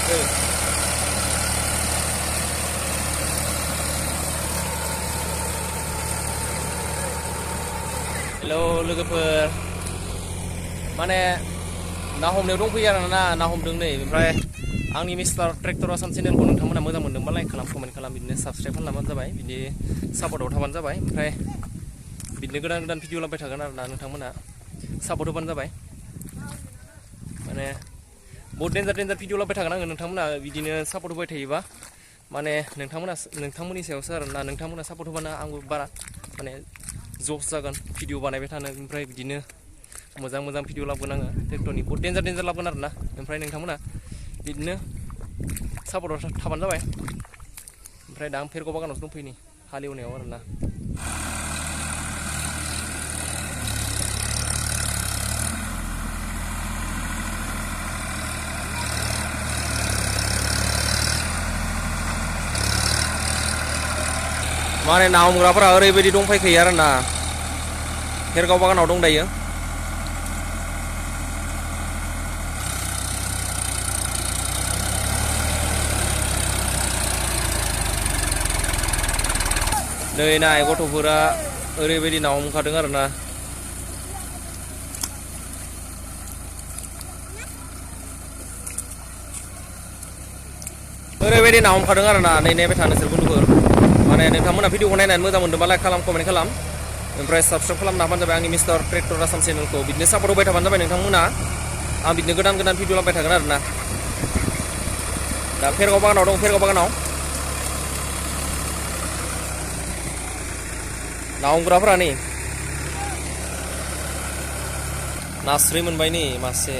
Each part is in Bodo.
हेलौ लोगोफोर माने ना हमनायाव दंफैयो आरोना ना हमदों नै ओमफ्राय आंनि मिस्टार ट्रेक्टर आसाम चेनेलखौ नोंथांमोना मोजां मोनदोंबा लाइक खालाम कमेन्ट खालाम बिदिनो साबस्क्राइब खालामबानो जाबाय बिदि सापर्टआव थाबानो जाबाय ओमफ्राय बिदिनो गोदान गोदान भिडिअ लाबोबाय थागोन आरोना नोंथांमोना सापर्ट होबानो जाबाय माने बहुत डेन्जार डेन्जार भिडिअ लाबोबाय थागोन आङो नोंथांमोना बिदिनो सापर्ट होबाय थायोबा माने नोंथांमोननि सायावसो आरोना नोंथांमोना सापर्ट होबानो आंबो बारा माने जब्स जागोन भिडिअ बानायबाय थानो ओमफ्राय बिदिनो मोजां मोजां भिडिअ लाबोगोन आङो ट्रेक्टरनि बहुत डेन्जार डेन्जार लाबोगोन आरोना ओमफ्राय नोंथांमोना बिदिनो सापर्टआव थाबानो जाबाय ओमफ्राय दा आं फेरगाव बागानावसो दंफैयो नै हालेवनायाव आरोना माने ना हमग्राफोरा ओरैबायदि दंफैखायो आरोना फेरगाव बागानाव दं दायो नै नाय गथ'फोरा ओरैबायदि ना हमखादों आरोना ओरैबायदि ना हमखादों आरोना नै नायबाय था नोंसोर गथ'फोर माने नोंथांमोना भिडिअखौ नायनानै मोजां मोनदोंबा लाइक खालाम कमेन्ट खालाम ओमफ्राय साबस्क्राइब खालामना होबानो जाबाय आंनि मिस्टार ट्रेक्टर आसाम चेनेलखौ बिदिनो सापर्ट होबाय थाबानो जाबाय नोंथांमोना आं बिदिनो गोदान गोदान भिडिअ लाबोबाय थागोन आरोना दा फेरगाव बागानाव दं फेरगाव बागानाव ना हमग्राफोरा नै नास्राय मोनबाय नै मासे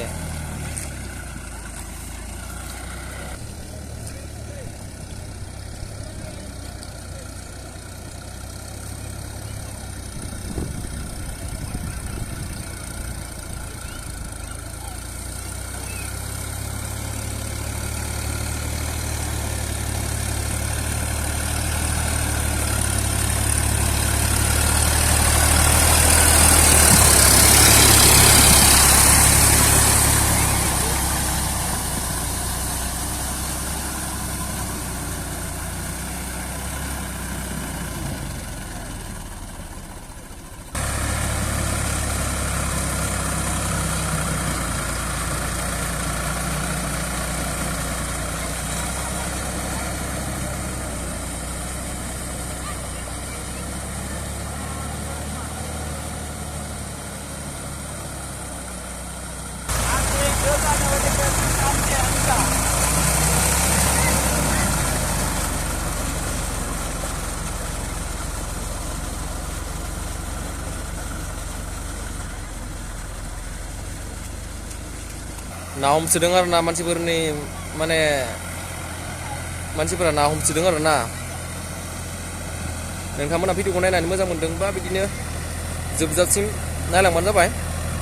ना हमसोदों आरोना मानसिफोरनि माने मानसिफोरा ना हमसोदों आरोना नोंथांमोना भिडिअखौ नायनानै मोजां मोनदोंबा बिदिनो जोबजासिम नायलांबानो जाबाय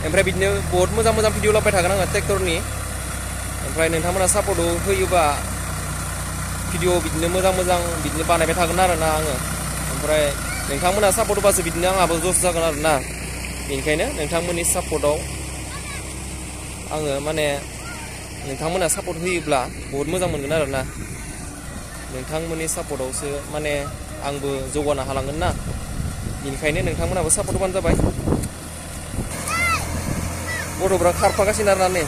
ओमफ्राय बिदिनो बहुत मोजां मोजां भिडिअ लाबोबाय थागोन आङो ट्रेक्टरनि ओमफ्राय नोंथांमोना सापर्ट होयोबा भिडिअ बिदिनो मोजां मोजां बिदिनो बानायबाय थागोन आरोना आङो ओमफ्राय नोंथांमोना सापर्ट होबासो बिदिनो आंहाबो जस जागोन आरोना बेनिखायनो नोंथांमोननि सापर्टआव आङो माने नोंथांमोना सापर्ट होयोब्ला बहुत मोजां मोनगोन आरोना नोंथांमोननि सापर्टआवसो माने आंबो जौगानो हालांगोन ना बेनिखायनो नोंथांमोनाबो सापर्ट होबानो जाबाय गथ'फ्रा खारफागासिनो आरोना नै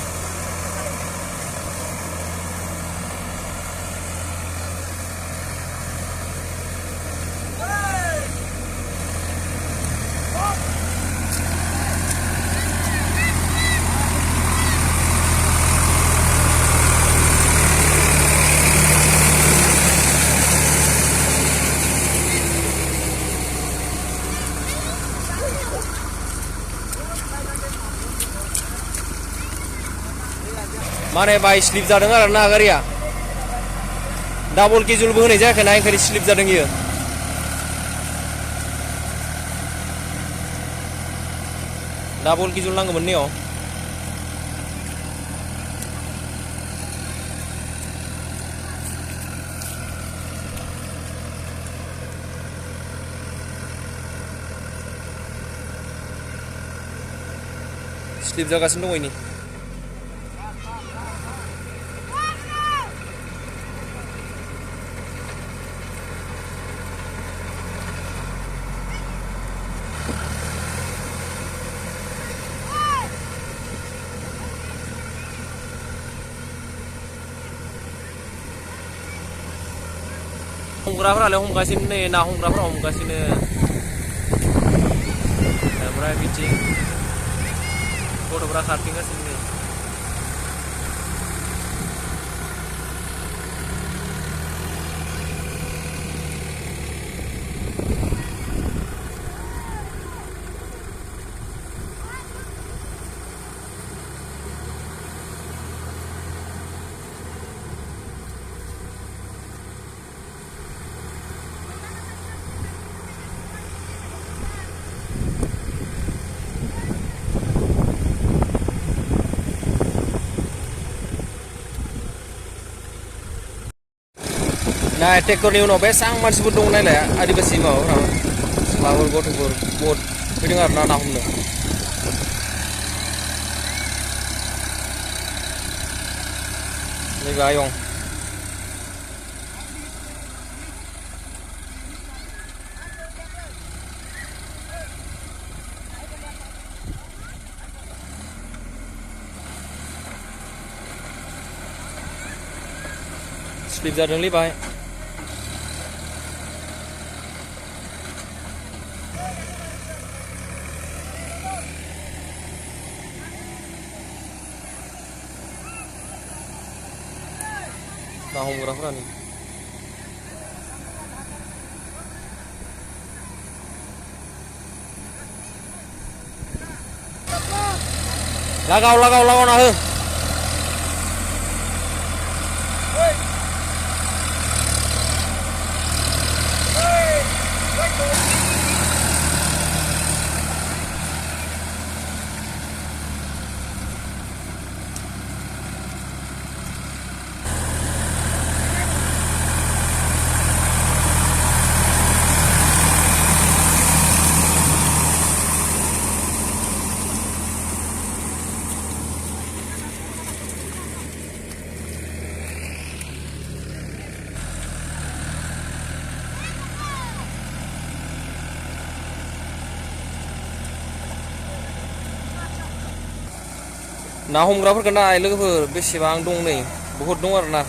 माने बाय स्लिप जादों आरोना गारिया डाबल केजुलबो होनाय जायाखैना ओंखायनो स्लिप जादों इयो डाबल केजुल नांगौमोन नेयाव स्लिप जागासिनो दङ इनि हमग्राफोरालाय हमगासिनो नै ना हमग्राफोरा हमगासिनो ओमफ्राय बिथिं गथ'फ्रा खारथिंगासिनो नै nah ट्रेक्टरनि उनाव बेसेबां मानसिफोर दं नायलाय आदिबासि माबाफोरा सिख्लाफोर गथ'फोर बहुद फैदों आरो ना हमनो नैबे आयं स्लिप जादोंलै बाहाय ना हमग्राफोरानो लागाव ना हो ना हमग्राफोरखौ नाय लोगोफोर बेसेबां दं नै बहुद दं आरो ना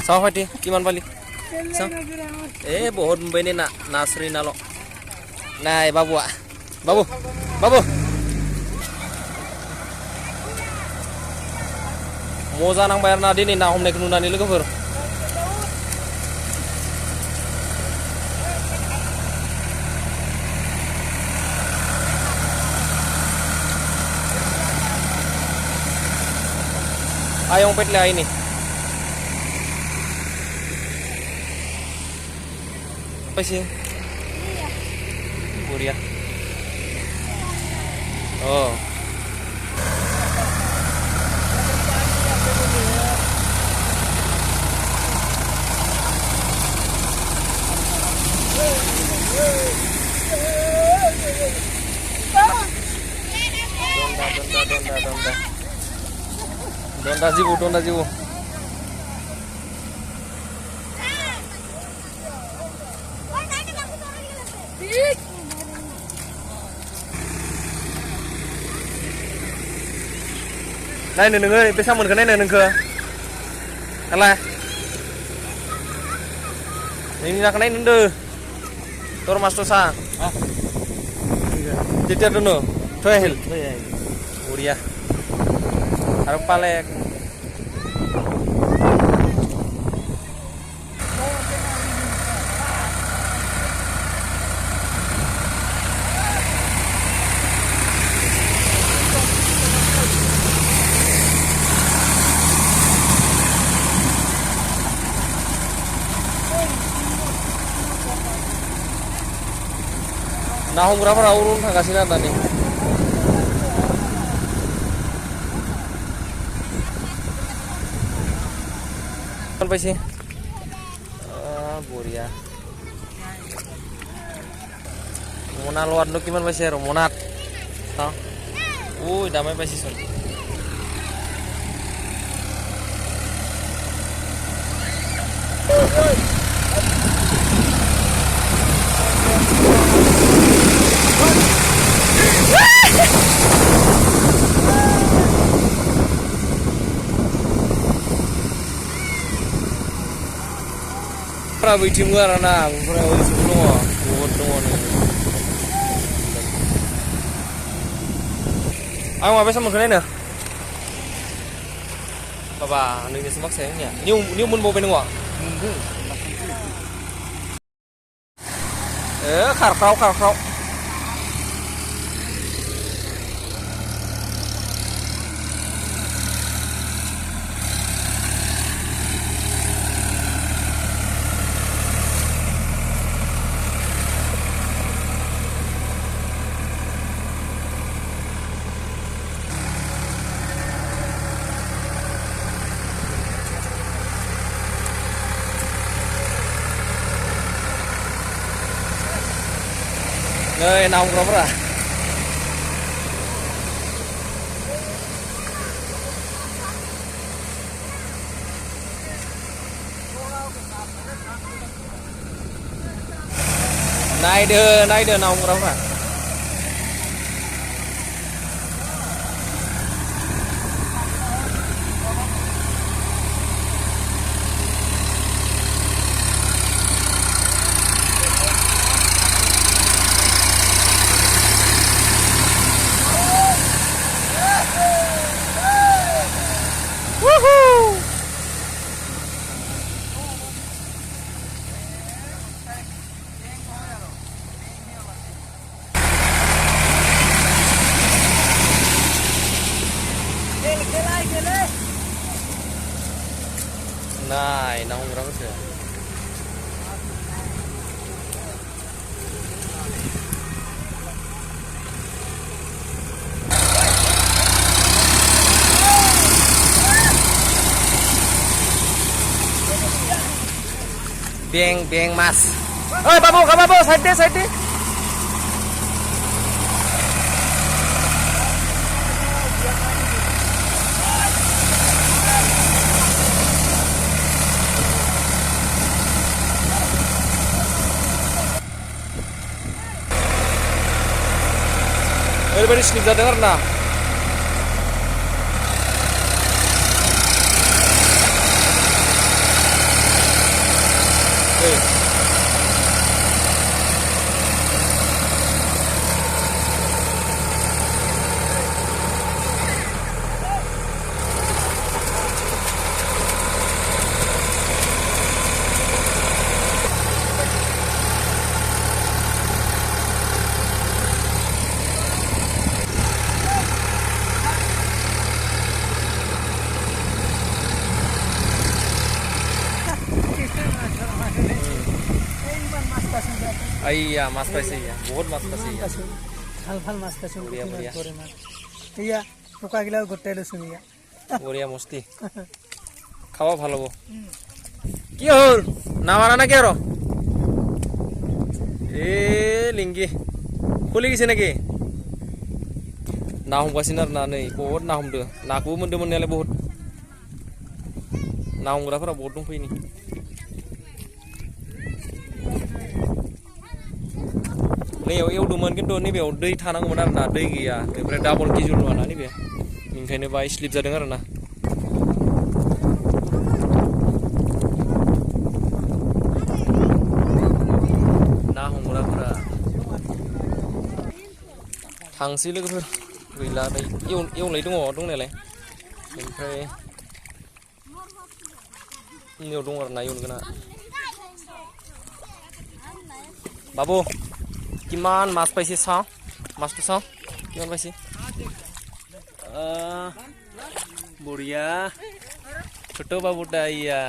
Sao phải đi, kim ăn vali. Sao? Eh, बहुत मुंबई ने ना नासरी नालो. Này babu ạ. Babu. Moza nang bayar na din na हमने कुनुना नी लोगोफोर. Ayong petle ay ni. Apa sih? Buria. Oh. Donda jibu. Này nè ơi, bên sau mình cái này nè cơ. Cái này. Ini nak naik nende. Tor mas tosa. Titir dulu. Tuhel. Uria. Harap palek. ना हमग्राफोरा उरुन थांगासिनो आरोना नै मोनबायसै बरिया मना लवारनो किमान पाइसे आरो मनात ओइ दामाय पाइसेसोन बैथिंबो आरोना ओमफ्राय ओरैथिंबो दङ बहुद दङ नै आं माबायसा मोनखो नायनो बाबा नोंनिसो माखासे आंनिया निउ मोनबावबाय नङा खारख्राव नै ना हमग्राफोरा नायदो ना हमग्राफोरा Này, nó không rõ sửa. Biang mas. Oi, babu, side đi. Everybody sleep जादों आरो ना Iya, mas pasti ya. बहुत mas pasti ya. ভাল মাছ পাইছো বঢ়িয়া ইয়া পোকা গিলা গোটাই লৈছো ইয়া বঢ়িয়া মস্তি খাওয়া ভালো হবো কি হল না মারা নাকি আরো এ লিঙ্গি খুলি গেছে নাকি ना हमगासिनो आरो ना नै बहुत ना हमदो नाखौबो मोनदों मोननायालाय बहुत ना हमग्राफोरा बहुत दंफैयो नै नैयाव एवदोंमोन खिन्थु नैबेयाव दै थानांगौमोन आरो ना दै गैया ओमफ्राय डाबल केजुल नङाना नैबे ओंखायनो बाहाय स्लिप जादों आरो ना ना हमग्राफोरा थांसै लोगोफोर गैला नै एवनाय दङ दंनायालाय ओमफ्राय नैयाव दङ आरो ना एवनो गोनां बाबु किमान माছ पाइसे চাওঁ মাছটো চাওঁ কিমান পাইছে বঢ়িয়া ছোট বাবুটা ইয়া